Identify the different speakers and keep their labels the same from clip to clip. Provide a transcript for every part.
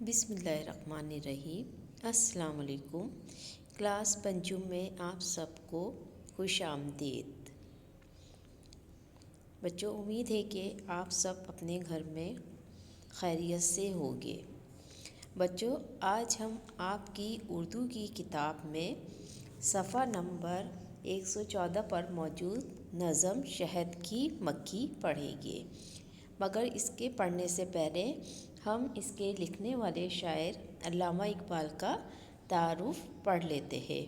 Speaker 1: بسم اللہ الرحمن الرحیم۔ السلام علیکم۔ کلاس پنجم میں آپ سب کو خوش آمدید۔ بچوں، امید ہے کہ آپ سب اپنے گھر میں خیریت سے ہوگے۔ بچوں، آج ہم آپ کی اردو کی کتاب میں صفحہ نمبر 114 پر موجود نظم شہد کی مکھی پڑھیں گے، مگر اس کے پڑھنے سے پہلے ہم اس کے لکھنے والے شاعر علامہ اقبال کا تعارف پڑھ لیتے ہیں۔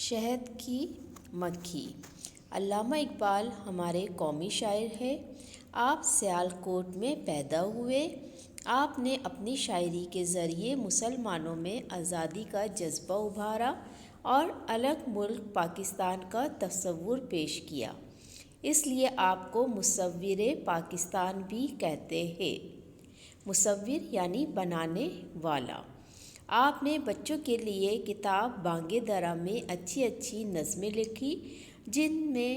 Speaker 1: شہد کی مکھی۔ علامہ اقبال ہمارے قومی شاعر ہیں۔ آپ سیالکوٹ میں پیدا ہوئے۔ آپ نے اپنی شاعری کے ذریعے مسلمانوں میں آزادی کا جذبہ ابھارا اور الگ ملک پاکستان کا تصور پیش کیا۔ اس لیے آپ کو مصور پاکستان بھی کہتے ہیں۔ مصور یعنی بنانے والا۔ آپ نے بچوں کے لیے کتاب بانگ درا میں اچھی اچھی نظمیں لکھی، جن میں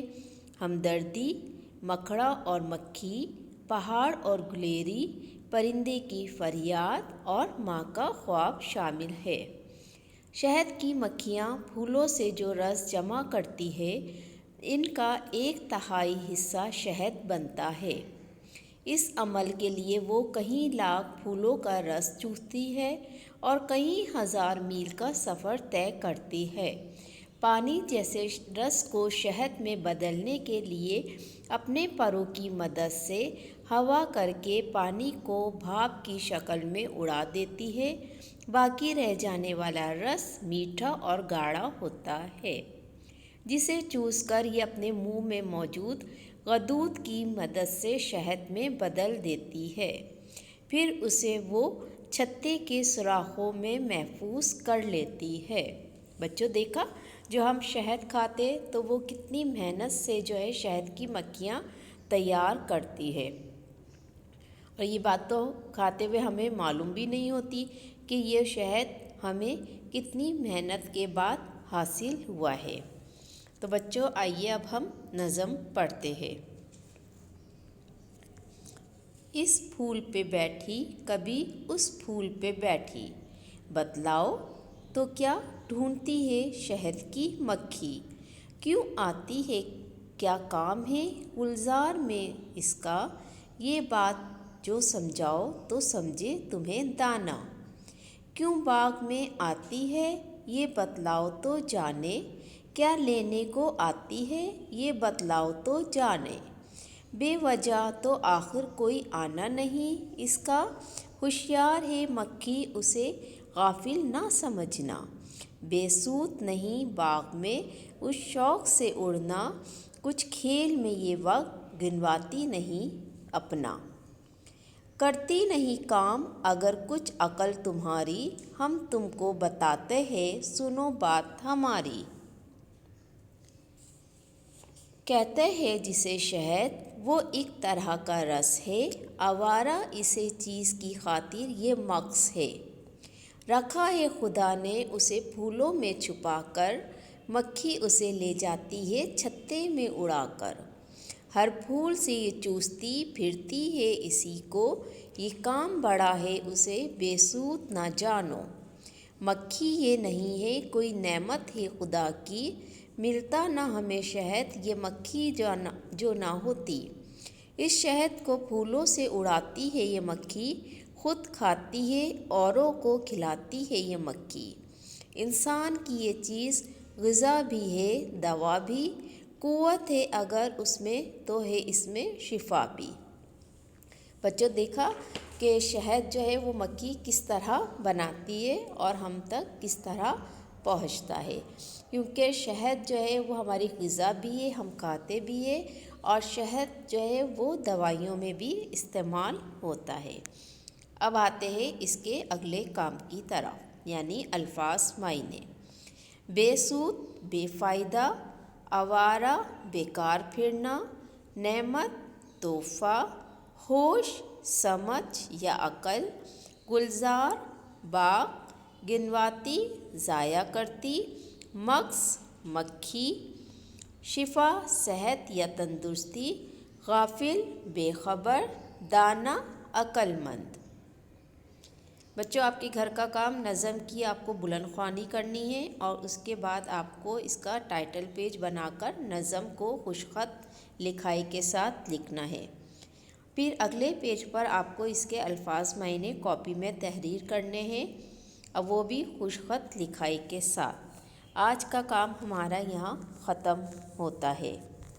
Speaker 1: ہمدردی، مکڑا اور مکھی، پہاڑ اور گلیری، پرندے کی فریاد اور ماں کا خواب شامل ہے۔ شہد کی مکھیاں پھولوں سے جو رس جمع کرتی ہیں، ان کا 1/3 حصہ شہد بنتا ہے۔ اس عمل کے لیے وہ کئی لاکھ پھولوں کا رس چوستی ہے اور کئی ہزار میل کا سفر طے کرتی ہے۔ پانی جیسے رس کو شہد میں بدلنے کے لیے اپنے پروں کی مدد سے ہوا کر کے پانی کو بھاپ کی شکل میں اڑا دیتی ہے۔ باقی رہ جانے والا رس میٹھا اور گاڑھا ہوتا ہے، جسے چوس کر یہ اپنے منہ میں موجود غدود کی مدد سے شہد میں بدل دیتی ہے۔ پھر اسے وہ چھتے کے سوراخوں میں محفوظ کر لیتی ہے۔ بچوں، دیکھا جو ہم شہد کھاتے تو وہ کتنی محنت سے شہد کی مکھیاں تیار کرتی ہے، اور یہ بات تو کھاتے ہوئے ہمیں معلوم بھی نہیں ہوتی کہ یہ شہد ہمیں کتنی محنت کے بعد حاصل ہوا ہے۔ تو بچوں، آئیے اب ہم نظم پڑھتے ہیں۔ اس پھول پہ بیٹھی کبھی اس پھول پہ بیٹھی، بتلاؤ تو کیا ڈھونڈتی ہے شہد کی مکھی؟ کیوں آتی ہے، کیا کام ہے گلزار میں اس کا؟ یہ بات جو سمجھاؤ تو سمجھے تمہیں دانا۔ کیوں باغ میں آتی ہے یہ بتلاؤ تو جانے، کیا لینے کو آتی ہے یہ بتلاؤ تو جانے۔ بے وجہ تو آخر کوئی آنا نہیں اس کا، ہوشیار ہے مکھی اسے غافل نہ سمجھنا۔ بے سود نہیں باغ میں اس شوق سے اڑنا، کچھ کھیل میں یہ وقت گنواتی نہیں اپنا۔ کرتی نہیں کام اگر کچھ عقل تمہاری، ہم تم کو بتاتے ہیں سنو بات ہماری۔ کہتے ہیں جسے شہد وہ ایک طرح کا رس ہے، آوارہ اسے چیز کی خاطر یہ مغز ہے۔ رکھا ہے خدا نے اسے پھولوں میں چھپا کر، مکھی اسے لے جاتی ہے چھتے میں اڑا کر۔ ہر پھول سے یہ چوستی پھرتی ہے اسی کو، یہ کام بڑا ہے اسے بے سود نہ جانو۔ مکھی یہ نہیں ہے کوئی نعمت ہے خدا کی، ملتا نہ ہمیں شہد یہ مکھی جو نہ ہوتی۔ اس شہد کو پھولوں سے اڑاتی ہے یہ مکھی، خود کھاتی ہے اوروں کو کھلاتی ہے یہ مکھی۔ انسان کی یہ چیز غذا بھی ہے دوا بھی، قوت ہے اگر اس میں تو ہے اس میں شفا بھی۔ بچوں، دیکھا کہ شہد وہ مکھی کس طرح بناتی ہے اور ہم تک کس طرح پہنچتا ہے، کیونکہ شہد وہ ہماری غذا بھی ہے، ہم کھاتے بھی ہیں، اور شہد وہ دوائیوں میں بھی استعمال ہوتا ہے۔ اب آتے ہیں اس کے اگلے کام کی طرف، یعنی الفاظ معنی۔ بے سود بے فائدہ، آوارہ بیکار پھرنا، نعمت تحفہ، ہوش سمجھ یا عقل، گلزار باغ، گنواتی ضائع کرتی، مغز مکھی، شفا صحت یا تندرستی، غافل بے خبر، دانا عقل مند۔ بچوں آپ کے گھر کا کام نظم کی آپ کو بلند خوانی کرنی ہے اور اس کے بعد آپ کو اس کا ٹائٹل پیج بنا کر نظم کو خوش خط لکھائی کے ساتھ لکھنا ہے۔ پھر اگلے پیج پر آپ کو اس کے الفاظ معنی کاپی میں تحریر کرنے ہیں اور وہ بھی خوش خط لکھائی کے ساتھ۔ آج کا کام ہمارا یہاں ختم ہوتا ہے۔